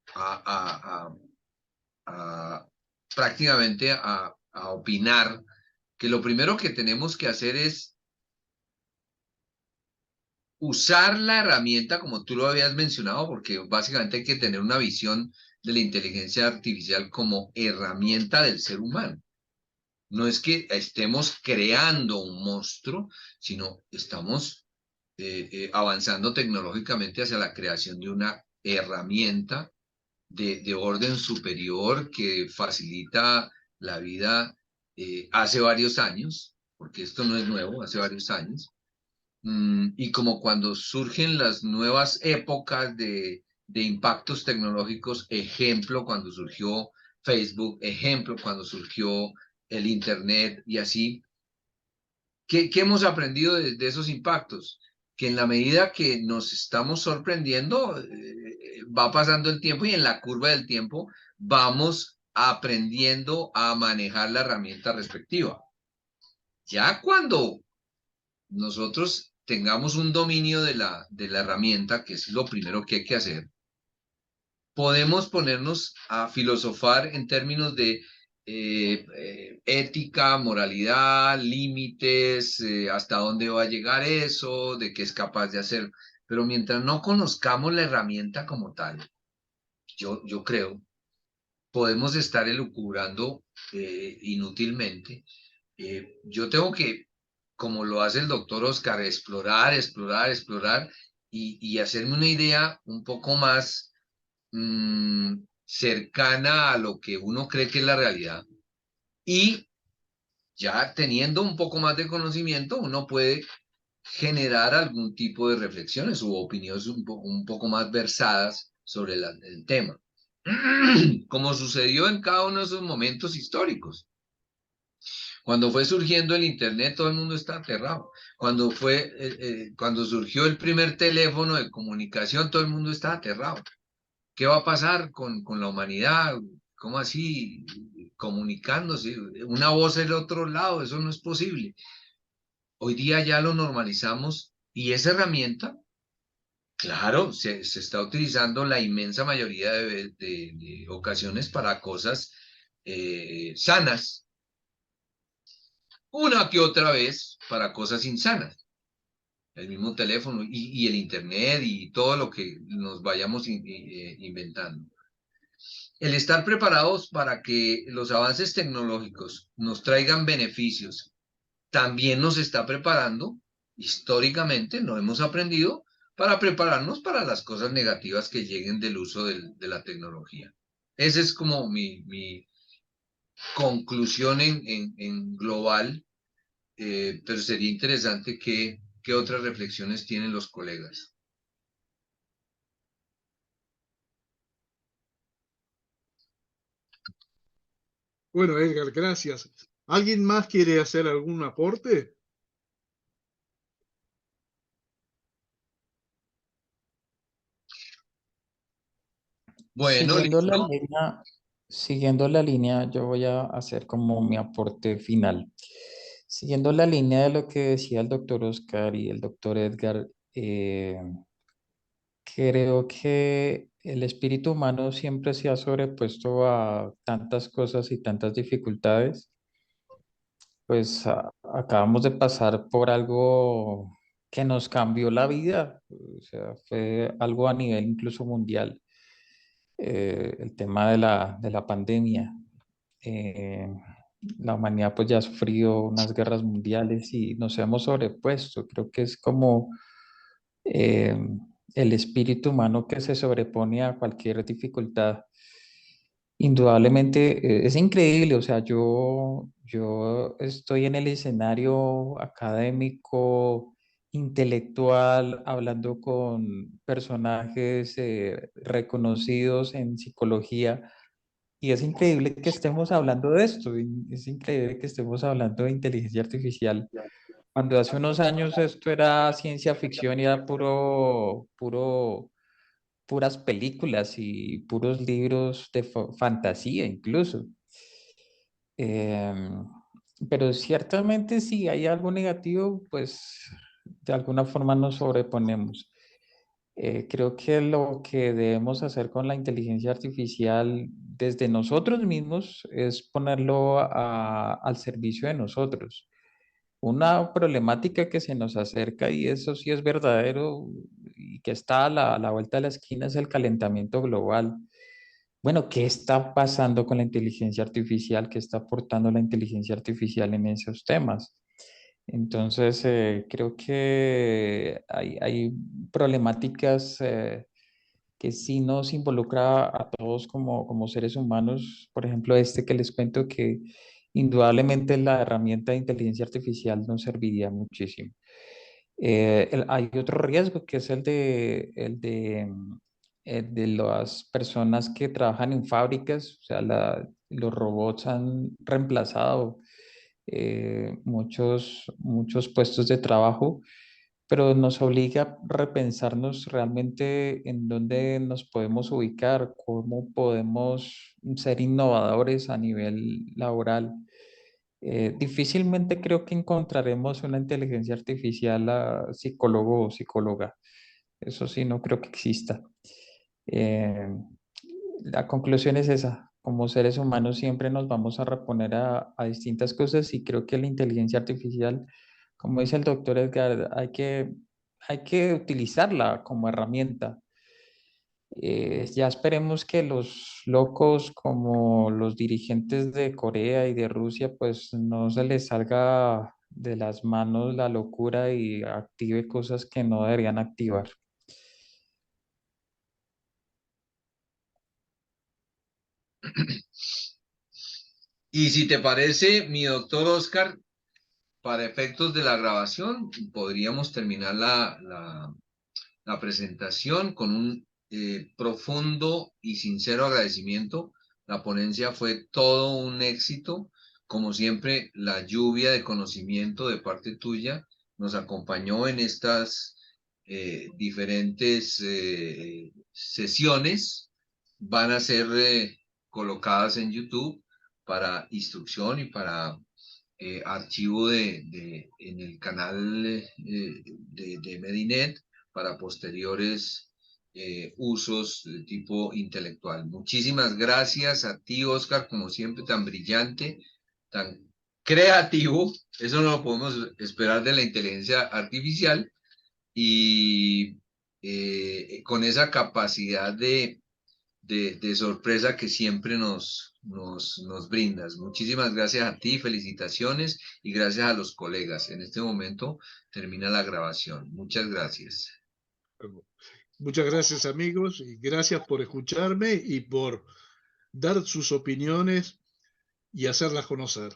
prácticamente a opinar que lo primero que tenemos que hacer es usar la herramienta como tú lo habías mencionado, porque básicamente hay que tener una visión de la inteligencia artificial como herramienta del ser humano. No es que estemos creando un monstruo, sino estamos avanzando tecnológicamente hacia la creación de una herramienta de orden superior que facilita la vida hace varios años, porque esto no es nuevo, hace varios años. Y como cuando surgen las nuevas épocas de impactos tecnológicos, ejemplo, cuando surgió Facebook, ejemplo, cuando surgió el Internet y así, ¿qué hemos aprendido de esos impactos? Que en la medida que nos estamos sorprendiendo, va pasando el tiempo y en la curva del tiempo vamos aprendiendo a manejar la herramienta respectiva. Ya cuando nosotros tengamos un dominio de la herramienta, que es lo primero que hay que hacer, podemos ponernos a filosofar en términos de ética, moralidad, límites, hasta dónde va a llegar eso, de qué es capaz de hacer. Pero mientras no conozcamos la herramienta como tal, yo creo, podemos estar elucubrando inútilmente. Yo tengo que, como lo hace el doctor Oscar, explorar, explorar, explorar y hacerme una idea un poco más cercana a lo que uno cree que es la realidad. Y ya teniendo un poco más de conocimiento, uno puede generar algún tipo de reflexiones u opiniones un poco más versadas sobre el tema. Como sucedió en cada uno de esos momentos históricos. Cuando fue surgiendo el Internet, todo el mundo está aterrado. Cuando surgió el primer teléfono de comunicación, todo el mundo está aterrado. ¿Qué va a pasar con la humanidad? ¿Cómo así? Comunicándose, una voz del otro lado, eso no es posible. Hoy día ya lo normalizamos y esa herramienta, claro, se está utilizando la inmensa mayoría de ocasiones para cosas sanas, una que otra vez para cosas insanas. El mismo teléfono y el internet y todo lo que nos vayamos inventando. El estar preparados para que los avances tecnológicos nos traigan beneficios también nos está preparando, históricamente no hemos aprendido, para prepararnos para las cosas negativas que lleguen del uso de la tecnología. Esa es como mi conclusión en global, pero sería interesante qué otras reflexiones tienen los colegas. Bueno, Edgar, gracias. ¿Alguien más quiere hacer algún aporte? Bueno, Siguiendo la listo. línea, siguiendo la línea, yo voy a hacer como mi aporte final. Siguiendo la línea de lo que decía el doctor Oscar y el doctor Edgar, creo que el espíritu humano siempre se ha sobrepuesto a tantas cosas y tantas dificultades. Pues acabamos de pasar por algo que nos cambió la vida, o sea, fue algo a nivel incluso mundial, el tema de la pandemia. Eh, la humanidad pues ya ha sufrido unas guerras mundiales y nos hemos sobrepuesto. Creo que es como eh, el espíritu humano que se sobrepone a cualquier dificultad. Indudablemente es increíble, o sea, yo estoy en el escenario académico, intelectual, hablando con personajes reconocidos en psicología y es increíble que estemos hablando de esto, y es increíble que estemos hablando de inteligencia artificial, cuando hace unos años esto era ciencia ficción y era puras películas y puros libros de fantasía incluso. Em, pero ciertamente si hay algo negativo, pues de alguna forma nos sobreponemos. Creo que lo que debemos hacer con la inteligencia artificial desde nosotros mismos es ponerlo al servicio de nosotros. Una problemática que se nos acerca, y eso sí es verdadero, y que está a la vuelta de la esquina, es el calentamiento global. Bueno, ¿qué está pasando con la inteligencia artificial? ¿Qué está aportando la inteligencia artificial en esos temas? Entonces, creo que hay problemáticas que sí nos involucra a todos como seres humanos. Por ejemplo, este que les cuento, que indudablemente la herramienta de inteligencia artificial nos serviría muchísimo. Hay otro riesgo que es el de las personas que trabajan en fábricas. O sea, los robots han reemplazado muchos puestos de trabajo, pero nos obliga a repensarnos realmente en dónde nos podemos ubicar, cómo podemos ser innovadores a nivel laboral. Difícilmente creo que encontraremos una inteligencia artificial a psicólogo o psicóloga. Eso sí, no creo que exista. Eh, la conclusión es esa. Como seres humanos siempre nos vamos a reponer a distintas cosas, y creo que la inteligencia artificial, como dice el doctor Edgar, hay que utilizarla como herramienta. Ya esperemos que los locos como los dirigentes de Corea y de Rusia, pues no se les salga de las manos la locura y active cosas que no deberían activar. Y si te parece, mi doctor Oscar, para efectos de la grabación, podríamos terminar la presentación con un profundo y sincero agradecimiento. La ponencia fue todo un éxito. Como siempre, la lluvia de conocimiento de parte tuya nos acompañó en estas diferentes sesiones. Van a ser colocadas en YouTube para instrucción y para archivo en el canal de Medinet para posteriores usos de tipo intelectual. Muchísimas gracias a ti, Oscar, como siempre, tan brillante, tan creativo. Eso no lo podemos esperar de la inteligencia artificial, y con esa capacidad de sorpresa que siempre nos brindas. Muchísimas gracias a ti, felicitaciones, y gracias a los colegas. En este momento termina la grabación. Muchas gracias. Muchas gracias, amigos, y gracias por escucharme y por dar sus opiniones y hacerlas conocer.